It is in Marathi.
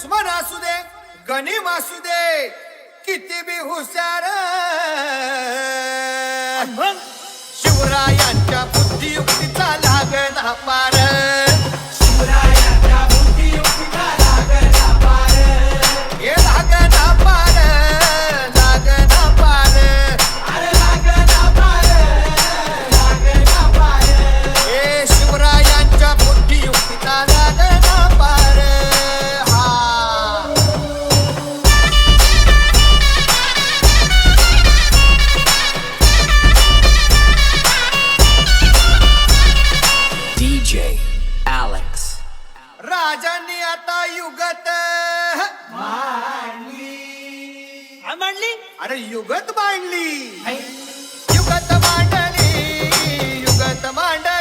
दुश्मन असू दे गनिम असू दे किती बी हुशार शिवरायांच्या बुद्धियुक्तीचा लागला पार शिवरायांच्या बुद्धियुक्तीचा लागला पार हे लागला पार लागला पार अरे लागला पार लागला पार हे शिवरायांच्या बुद्धियुक्तीचा लागला पार DJ Alex. राजांनी आता युगत मांडली अरे युगत मांडली युगत मांडली युगत मांडली